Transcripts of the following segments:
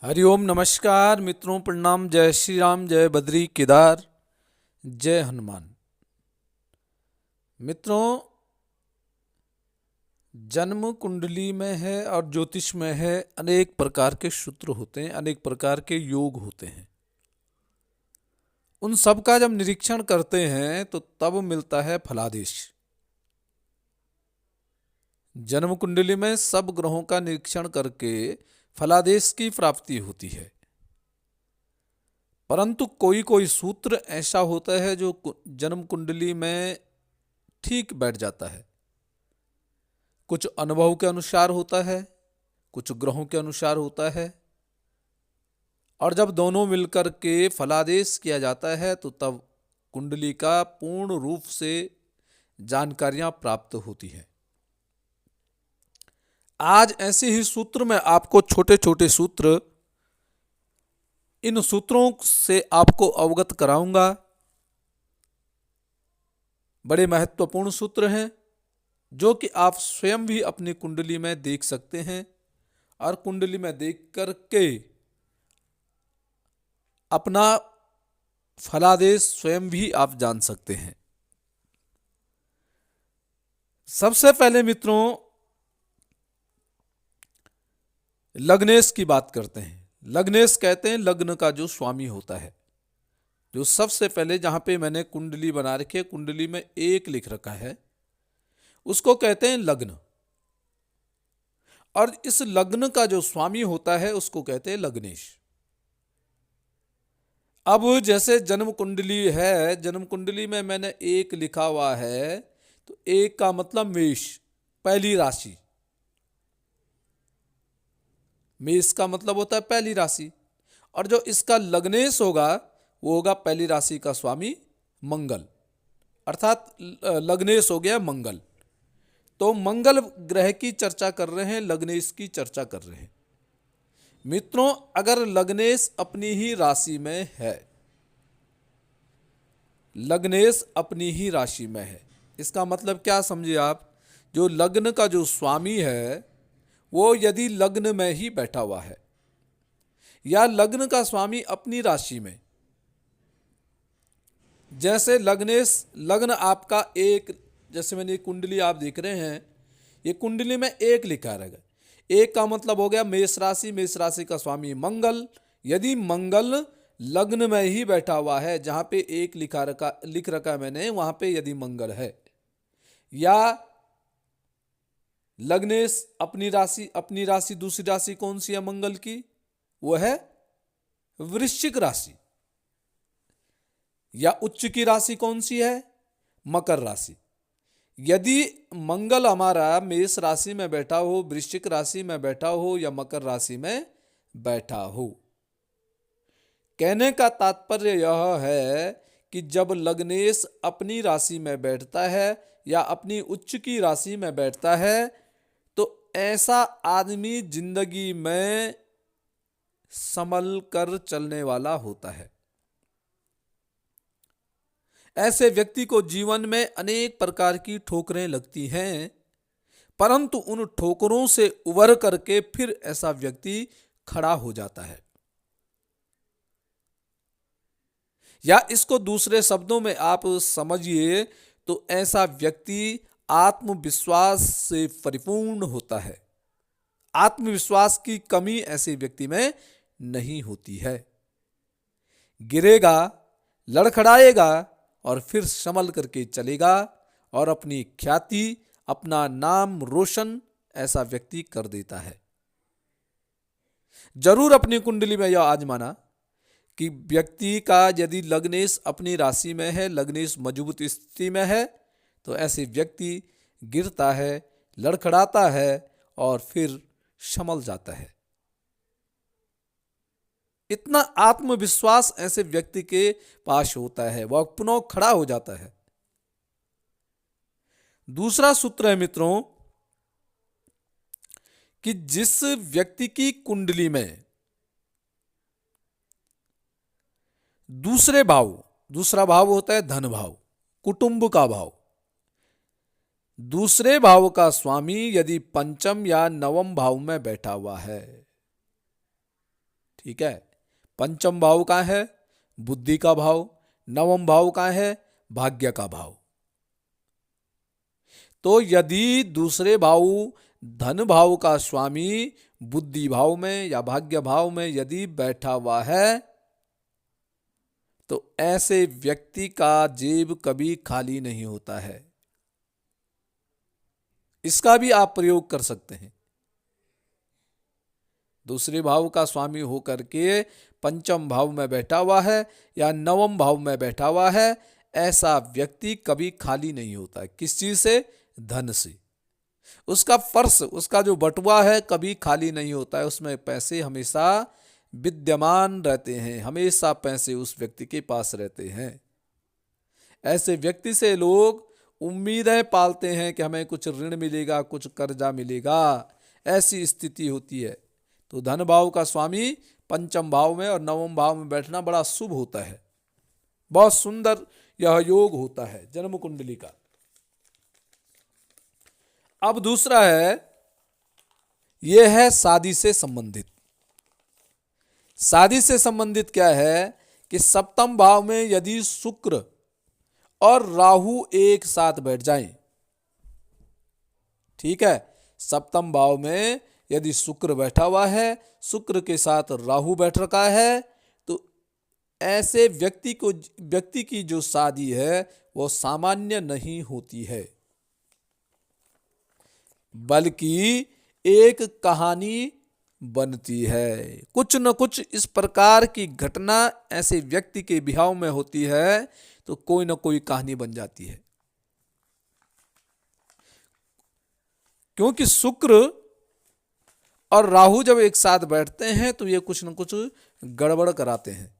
हरिओम नमस्कार मित्रों, प्रणाम। जय श्री राम, जय बद्री केदार, जय हनुमान। मित्रों, जन्म कुंडली में है और ज्योतिष में है अनेक प्रकार के सूत्र होते हैं, अनेक प्रकार के योग होते हैं। उन सब का जब निरीक्षण करते हैं तो तब मिलता है फलादेश। जन्म कुंडली में सब ग्रहों का निरीक्षण करके फलादेश की प्राप्ति होती है। परंतु कोई कोई सूत्र ऐसा होता है जो जन्म कुंडली में ठीक बैठ जाता है। कुछ अनुभव के अनुसार होता है, कुछ ग्रहों के अनुसार होता है, और जब दोनों मिलकर के फलादेश किया जाता है तो तब कुंडली का पूर्ण रूप से जानकारियां प्राप्त होती हैं। आज ऐसे ही सूत्र में आपको छोटे छोटे सूत्र, इन सूत्रों से आपको अवगत कराऊंगा। बड़े महत्वपूर्ण सूत्र हैं जो कि आप स्वयं भी अपनी कुंडली में देख सकते हैं और कुंडली में देख करके अपना फलादेश स्वयं भी आप जान सकते हैं। सबसे पहले मित्रों, लग्नेश की बात करते हैं। लग्नेश कहते हैं लग्न का जो स्वामी होता है, जो सबसे पहले जहां पे मैंने कुंडली बना रखी है, कुंडली में एक लिख रखा है, उसको कहते हैं लग्न। और इस लग्न का जो स्वामी होता है उसको कहते हैं लग्नेश। अब जैसे जन्म कुंडली है, जन्म कुंडली में मैंने एक लिखा हुआ है, तो एक का मतलब मेष, पहली राशि। मेष का मतलब होता है पहली राशि। और जो इसका लग्नेश होगा वो होगा पहली राशि का स्वामी मंगल, अर्थात लग्नेश हो गया मंगल। तो मंगल ग्रह की चर्चा कर रहे हैं, लग्नेश की चर्चा कर रहे हैं। मित्रों, अगर लग्नेश अपनी ही राशि में है, लग्नेश अपनी ही राशि में है, इसका मतलब क्या समझिए आप, जो लग्न का जो स्वामी है वो यदि लग्न में ही बैठा हुआ है या लग्न का स्वामी अपनी राशि में, जैसे लग्नेश, लग्न आपका एक, जैसे मैंने कुंडली आप देख रहे हैं, ये कुंडली में एक लिखा रहेगा। एक का मतलब हो गया मेष राशि, मेष राशि का स्वामी मंगल। यदि मंगल लग्न में ही बैठा हुआ है, जहां पे एक लिख रखा है मैंने, वहां पे यदि मंगल है, या लग्नेश अपनी राशि दूसरी राशि कौन सी है मंगल की, वो है वृश्चिक राशि। या उच्च की राशि कौन सी है, मकर राशि। यदि मंगल हमारा मेष राशि में बैठा हो, वृश्चिक राशि में बैठा हो या मकर राशि में बैठा हो, कहने का तात्पर्य यह है कि जब लग्नेश अपनी राशि में बैठता है या अपनी उच्च की राशि में बैठता है तो ऐसा आदमी जिंदगी में संभल कर चलने वाला होता है। ऐसे व्यक्ति को जीवन में अनेक प्रकार की ठोकरें लगती हैं, परंतु उन ठोकरों से उबर करके फिर ऐसा व्यक्ति खड़ा हो जाता है। या इसको दूसरे शब्दों में आप समझिए तो ऐसा व्यक्ति आत्मविश्वास से परिपूर्ण होता है। आत्मविश्वास की कमी ऐसे व्यक्ति में नहीं होती है। गिरेगा, लड़खड़ाएगा और फिर संभल करके चलेगा और अपनी ख्याति, अपना नाम रोशन ऐसा व्यक्ति कर देता है। जरूर अपनी कुंडली में यह आजमाना कि व्यक्ति का यदि लग्नेश अपनी राशि में है, लग्नेश मजबूत स्थिति में है, तो ऐसे व्यक्ति गिरता है, लड़खड़ाता है और फिर संभल जाता है। इतना आत्मविश्वास ऐसे व्यक्ति के पास होता है, वह पुनः खड़ा हो जाता है। दूसरा सूत्र है मित्रों कि जिस व्यक्ति की कुंडली में दूसरा भाव होता है धन भाव, कुटुंब का भाव, दूसरे भाव का स्वामी यदि पंचम या नवम भाव में बैठा हुआ है, ठीक है। पंचम भाव का है बुद्धि का भाव, नवम भाव का है भाग्य का भाव। तो यदि दूसरे भाव धन भाव का स्वामी बुद्धि भाव में या भाग्य भाव में यदि बैठा हुआ है तो ऐसे व्यक्ति का जेब कभी खाली नहीं होता है। इसका भी आप प्रयोग कर सकते हैं। दूसरे भाव का स्वामी होकर के पंचम भाव में बैठा हुआ है या नवम भाव में बैठा हुआ है, ऐसा व्यक्ति कभी खाली नहीं होता है। किस चीज से? धन से। उसका पर्स, उसका जो बटुआ है कभी खाली नहीं होता है, उसमें पैसे हमेशा विद्यमान रहते हैं, हमेशा पैसे उस व्यक्ति के पास रहते हैं। ऐसे व्यक्ति से लोग उम्मीदें पालते हैं कि हमें कुछ ऋण मिलेगा, कुछ कर्जा मिलेगा, ऐसी स्थिति होती है। तो धन भाव का स्वामी पंचम भाव में और नवम भाव में बैठना बड़ा शुभ होता है, बहुत सुंदर यह योग होता है जन्म कुंडली का। अब दूसरा है, यह है शादी से संबंधित। शादी से संबंधित क्या है कि सप्तम भाव में यदि शुक्र और राहु एक साथ बैठ जाएं, ठीक है, सप्तम भाव में यदि शुक्र बैठा हुआ है, शुक्र के साथ राहु बैठ रखा है, तो ऐसे व्यक्ति की जो शादी है वो सामान्य नहीं होती है, बल्कि एक कहानी बनती है। कुछ न कुछ इस प्रकार की घटना ऐसे व्यक्ति के विवाह में होती है तो कोई न कोई कहानी बन जाती है। क्योंकि शुक्र और राहु जब एक साथ बैठते हैं तो ये कुछ न कुछ गड़बड़ कराते हैं,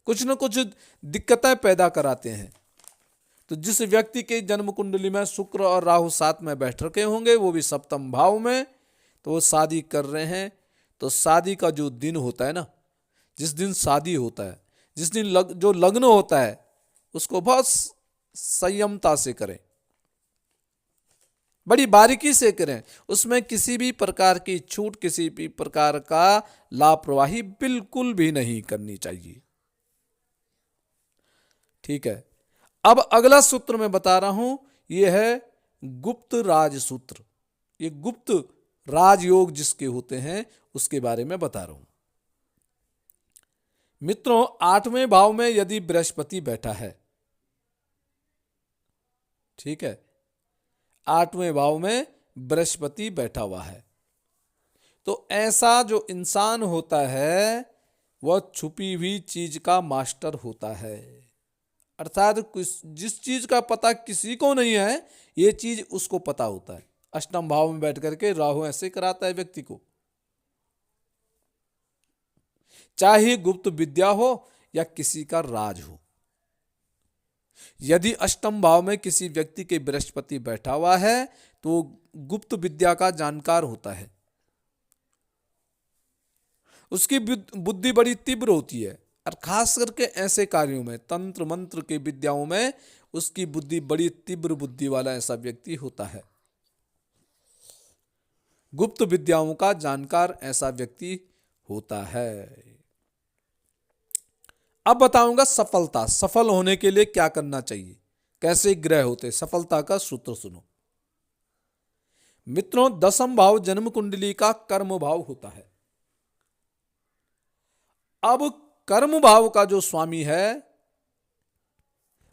कुछ न कुछ दिक्कतें पैदा कराते हैं। तो जिस व्यक्ति के जन्म कुंडली में शुक्र और राहु साथ में बैठ रखे होंगे, वो भी सप्तम भाव में, तो वो शादी कर रहे हैं, तो शादी का जो दिन होता है ना, जिस दिन शादी होता है, जिस दिन जो लग्न होता है, उसको बहुत संयमता से करें, बड़ी बारीकी से करें। उसमें किसी भी प्रकार की छूट, किसी भी प्रकार का लापरवाही बिल्कुल भी नहीं करनी चाहिए। ठीक है। अब अगला सूत्र मैं बता रहा हूं, यह है गुप्त राज सूत्र। ये गुप्त राजयोग जिसके होते हैं उसके बारे में बता रहा हूं। मित्रों, 8वें भाव में यदि बृहस्पति बैठा है, ठीक है, 8वें भाव में बृहस्पति बैठा हुआ है, तो ऐसा जो इंसान होता है वह छुपी हुई चीज का मास्टर होता है। अर्थात जिस चीज का पता किसी को नहीं है, ये चीज उसको पता होता है। अष्टम भाव में बैठ करके राहु ऐसे कराता है व्यक्ति को, चाहे गुप्त विद्या हो या किसी का राज हो। यदि अष्टम भाव में किसी व्यक्ति के बृहस्पति बैठा हुआ है तो गुप्त विद्या का जानकार होता है, उसकी बुद्धि बड़ी तीव्र होती है, और खास करके ऐसे कार्यों में, तंत्र मंत्र के विद्याओं में उसकी बुद्धि बड़ी तीव्र बुद्धि वाला ऐसा व्यक्ति होता है। गुप्त विद्याओं का जानकार ऐसा व्यक्ति होता है। अब बताऊंगा सफलता, सफल होने के लिए क्या करना चाहिए, कैसे ग्रह होते, सफलता का सूत्र सुनो। मित्रों, 10वां भाव जन्म कुंडली का कर्म भाव होता है। अब कर्म भाव का जो स्वामी है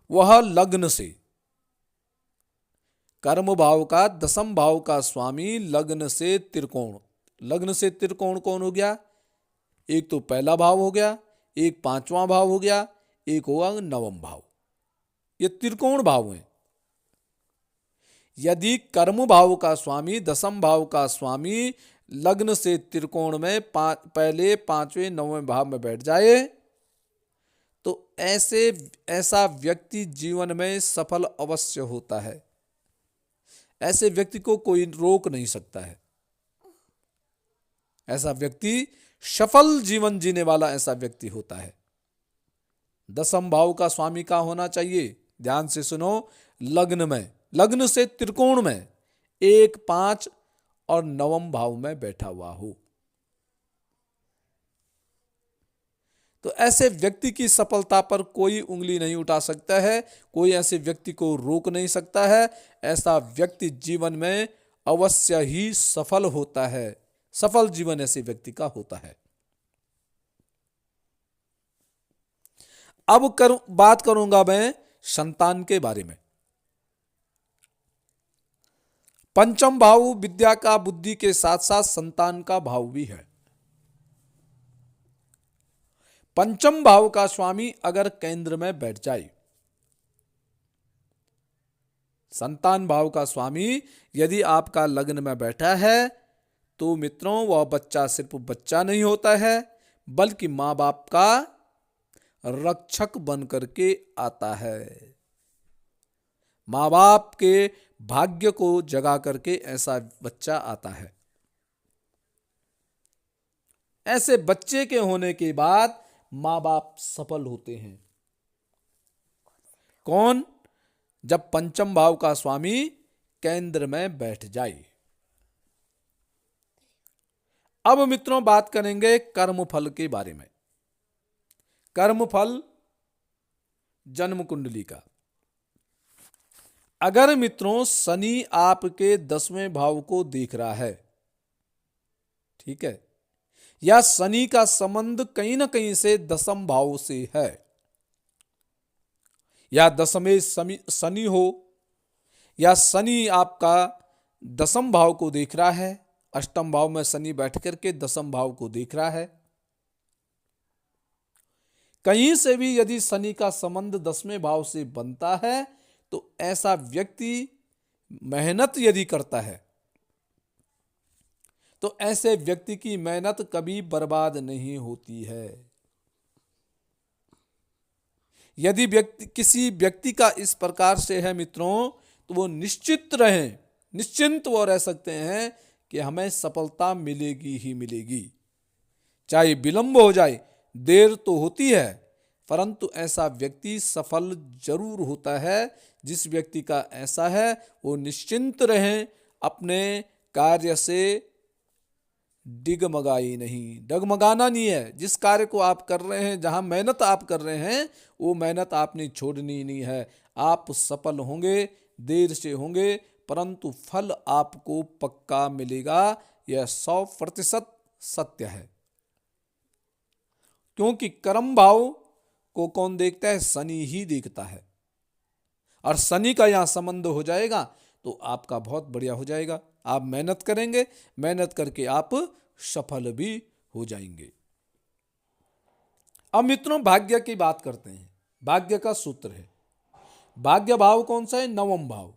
वह लग्न से, कर्म भाव का 10वां भाव का स्वामी लग्न से त्रिकोण, लग्न से त्रिकोण कौन हो गया? एक तो पहला भाव हो गया, एक 5वां भाव हो गया, एक होगा 9वां भाव। ये त्रिकोण भाव हैं। यदि कर्म भाव का स्वामी 10वां भाव का स्वामी लग्न से त्रिकोण में पहले 5वें 9वें भाव में बैठ जाए तो ऐसा व्यक्ति जीवन में सफल अवश्य होता है। ऐसे व्यक्ति को कोई रोक नहीं सकता है। ऐसा व्यक्ति सफल जीवन जीने वाला ऐसा व्यक्ति होता है। 10वां भाव का स्वामी का होना चाहिए, ध्यान से सुनो, लग्न में, लग्न से त्रिकोण में 1, 5 और 9वां भाव में बैठा हुआ हो। तो ऐसे व्यक्ति की सफलता पर कोई उंगली नहीं उठा सकता है, कोई ऐसे व्यक्ति को रोक नहीं सकता है। ऐसा व्यक्ति जीवन में अवश्य ही सफल होता है। सफल जीवन ऐसे व्यक्ति का होता है। अब बात करूंगा मैं संतान के बारे में। पंचम भाव विद्या का, बुद्धि के साथ साथ संतान का भाव भी है। पंचम भाव का स्वामी अगर केंद्र में बैठ जाए, संतान भाव का स्वामी यदि आपका लग्न में बैठा है, तो मित्रों वह बच्चा सिर्फ बच्चा नहीं होता है, बल्कि मां बाप का रक्षक बन करके आता है। मां बाप के भाग्य को जगा करके ऐसा बच्चा आता है। ऐसे बच्चे के होने के बाद मां बाप सफल होते हैं। कौन? जब पंचम भाव का स्वामी केंद्र में बैठ जाए। अब मित्रों बात करेंगे कर्मफल के बारे में। कर्मफल जन्म कुंडली का। अगर मित्रों शनि आपके 10वें भाव को देख रहा है, ठीक है, या शनि का संबंध कहीं ना कहीं से 10म भाव से है, या 10वें शनि हो, या शनि आपका 10म भाव को देख रहा है, 8म भाव में शनि बैठ करके 10म भाव को देख रहा है, कहीं से भी यदि शनि का संबंध 10वें भाव से बनता है, तो ऐसा व्यक्ति मेहनत यदि करता है, तो ऐसे व्यक्ति की मेहनत कभी बर्बाद नहीं होती है। यदि किसी व्यक्ति का इस प्रकार से है मित्रों, तो वो निश्चिंत वो रह सकते हैं कि हमें सफलता मिलेगी ही मिलेगी। चाहे विलंब हो जाए, देर तो होती है, परंतु ऐसा व्यक्ति सफल जरूर होता है। जिस व्यक्ति का ऐसा है वो निश्चिंत रहें, अपने कार्य से डगमगाना नहीं है। जिस कार्य को आप कर रहे हैं, जहां मेहनत आप कर रहे हैं, वो मेहनत आपने छोड़नी नहीं है। आप सफल होंगे, देर से होंगे, परंतु फल आपको पक्का मिलेगा। यह 100% सत्य है। क्योंकि कर्म भाव को कौन देखता है? शनि ही देखता है। और शनि का यहां संबंध हो जाएगा तो आपका बहुत बढ़िया हो जाएगा। आप मेहनत करेंगे, मेहनत करके आप सफल भी हो जाएंगे। अब मित्रों भाग्य की बात करते हैं। भाग्य का सूत्र है, भाग्य भाव कौन सा है? 9वां भाव।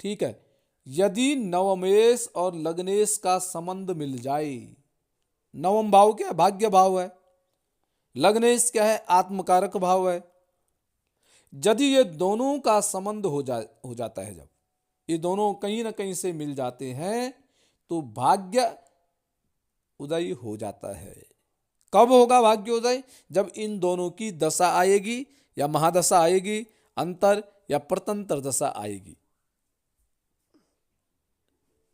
ठीक है, यदि नवमेश और लग्नेश का संबंध मिल जाए, 9वां भाव क्या है? भाग्य भाव है। लग्नेश क्या है? आत्मकारक भाव है। यदि ये दोनों का संबंध हो जाता है, जब ये दोनों कहीं ना कहीं से मिल जाते हैं, तो भाग्य उदय हो जाता है। कब होगा भाग्य उदय? जब इन दोनों की दशा आएगी, या महादशा आएगी, अंतर या प्रतंत्र दशा आएगी।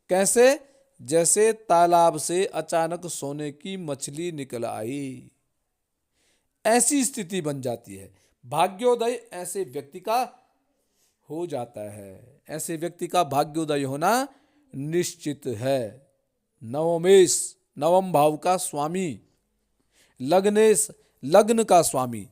कैसे? जैसे तालाब से अचानक सोने की मछली निकल आई, ऐसी स्थिति बन जाती है। भाग्योदय ऐसे व्यक्ति का हो जाता है। ऐसे व्यक्ति का भाग्योदय होना निश्चित है। नवमेश 9वां भाव का स्वामी, लग्नेश लग्न का स्वामी,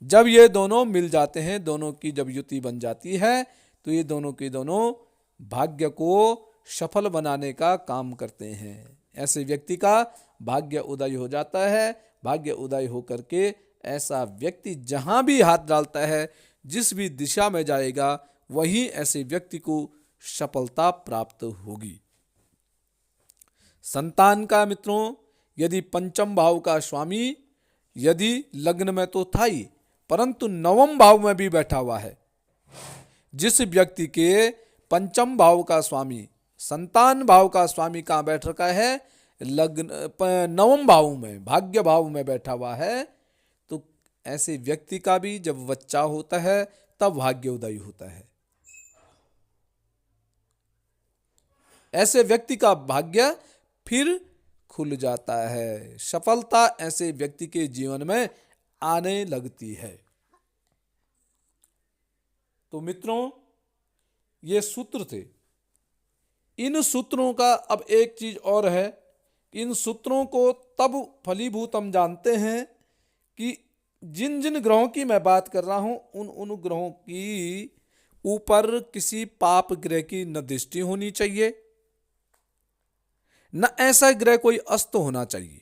जब ये दोनों मिल जाते हैं, दोनों की जब युति बन जाती है, तो ये दोनों के दोनों भाग्य को सफल बनाने का काम करते हैं। ऐसे व्यक्ति का भाग्य उदय हो जाता है। भाग्य उदय होकर के ऐसा व्यक्ति जहां भी हाथ डालता है, जिस भी दिशा में जाएगा, वहीं ऐसे व्यक्ति को सफलता प्राप्त होगी। संतान का मित्रों, यदि पंचम भाव का स्वामी यदि लग्न में तो था ही, परंतु 9वां भाव में भी बैठा हुआ है, जिस व्यक्ति के पंचम भाव का स्वामी, संतान भाव का स्वामी कहाँ बैठ रखा है? लग्न 9वां भाव में, भाग्य भाव में बैठा हुआ है, तो ऐसे व्यक्ति का भी जब बच्चा होता है तब भाग्योदय होता है। ऐसे व्यक्ति का भाग्य फिर खुल जाता है। सफलता ऐसे व्यक्ति के जीवन में आने लगती है। तो मित्रों, ये सूत्र थे। इन सूत्रों का अब एक चीज और है, इन सूत्रों को तब फलीभूत हम जानते हैं कि जिन जिन ग्रहों की मैं बात कर रहा हूं उन ग्रहों की ऊपर किसी पाप ग्रह की न दृष्टि होनी चाहिए, न ऐसा ग्रह कोई अस्त होना चाहिए।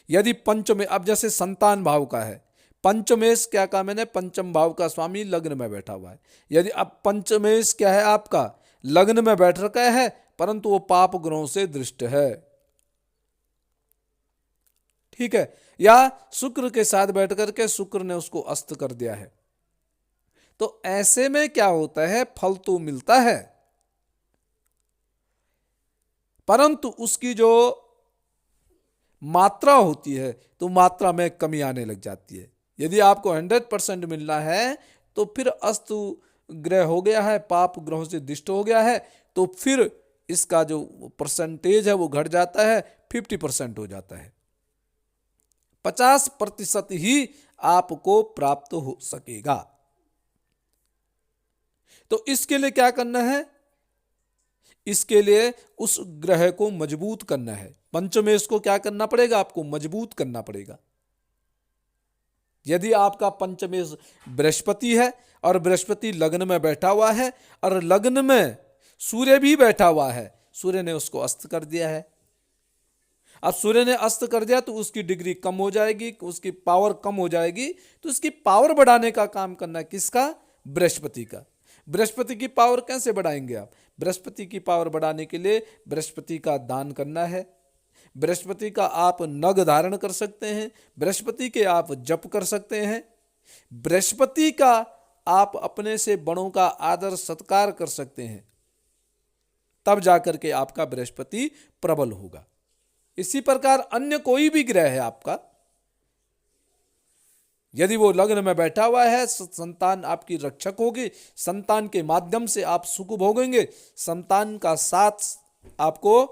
यदि पंचमे, अब जैसे संतान भाव का है, पंचमेश क्या कहा मैंने, पंचम भाव का स्वामी लग्न में बैठा हुआ है। यदि अब पंचमेश क्या है आपका, लग्न में बैठ रखा है, परंतु वो पाप ग्रहों से दृष्ट है, ठीक है, या शुक्र के साथ बैठ करके शुक्र ने उसको अस्त कर दिया है, तो ऐसे में क्या होता है, फल तो मिलता है, परंतु उसकी जो मात्रा होती है तो मात्रा में कमी आने लग जाती है। यदि आपको 100% मिलना है तो फिर अस्त ग्रह हो गया है, पाप ग्रहों से दिष्ट हो गया है, तो फिर इसका जो परसेंटेज है वो घट जाता है, 50% हो जाता है। 50% ही आपको प्राप्त हो सकेगा। तो इसके लिए क्या करना है, इसके लिए उस ग्रह को मजबूत करना है। पंचमेश को क्या करना पड़ेगा, आपको मजबूत करना पड़ेगा। यदि आपका पंचमेश बृहस्पति है और बृहस्पति लग्न में बैठा हुआ है और लग्न में सूर्य भी बैठा हुआ है, सूर्य ने उसको अस्त कर दिया है। अब सूर्य ने अस्त कर दिया तो उसकी डिग्री कम हो जाएगी, उसकी पावर कम हो जाएगी, तो उसकी पावर बढ़ाने का काम करना है किसका, बृहस्पति का। बृहस्पति की पावर कैसे बढ़ाएंगे आप, बृहस्पति की पावर बढ़ाने के लिए बृहस्पति का दान करना है, बृहस्पति का आप नग धारण कर सकते हैं, बृहस्पति के आप जप कर सकते हैं, बृहस्पति का आप अपने से बड़ों का आदर सत्कार कर सकते हैं, तब जाकर के आपका बृहस्पति प्रबल होगा। इसी प्रकार अन्य कोई भी ग्रह है आपका, यदि वो लग्न में बैठा हुआ है, संतान आपकी रक्षक होगी, संतान के माध्यम से आप सुख भोगेंगे, संतान का साथ आपको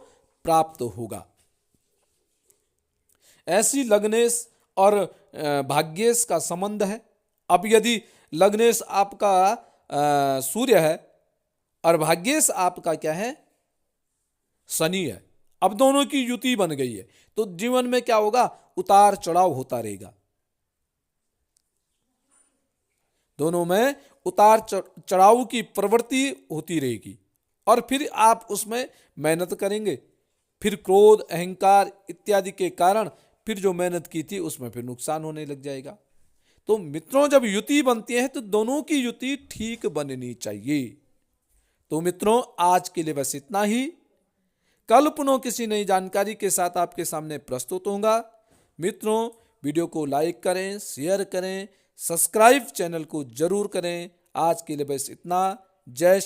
प्राप्त होगा। ऐसी लग्नेश और भाग्येश का संबंध है। अब यदि लग्नेश आपका सूर्य है और भाग्येश आपका क्या है, शनि है, अब दोनों की युति बन गई है, तो जीवन में क्या होगा, उतार चढ़ाव होता रहेगा, दोनों में उतार चढ़ाव की प्रवृत्ति होती रहेगी, और फिर आप उसमें मेहनत करेंगे, फिर क्रोध अहंकार इत्यादि के कारण फिर जो मेहनत की थी उसमें फिर नुकसान होने लग जाएगा। तो मित्रों, जब युति बनती है तो दोनों की युति ठीक बननी चाहिए। तो मित्रों, आज के लिए बस इतना ही। कल पुनः किसी नई जानकारी के साथ आपके सामने प्रस्तुत होऊंगा। मित्रों, वीडियो को लाइक करें, शेयर करें, सब्सक्राइब चैनल को जरूर करें। आज के लिए बस इतना। जय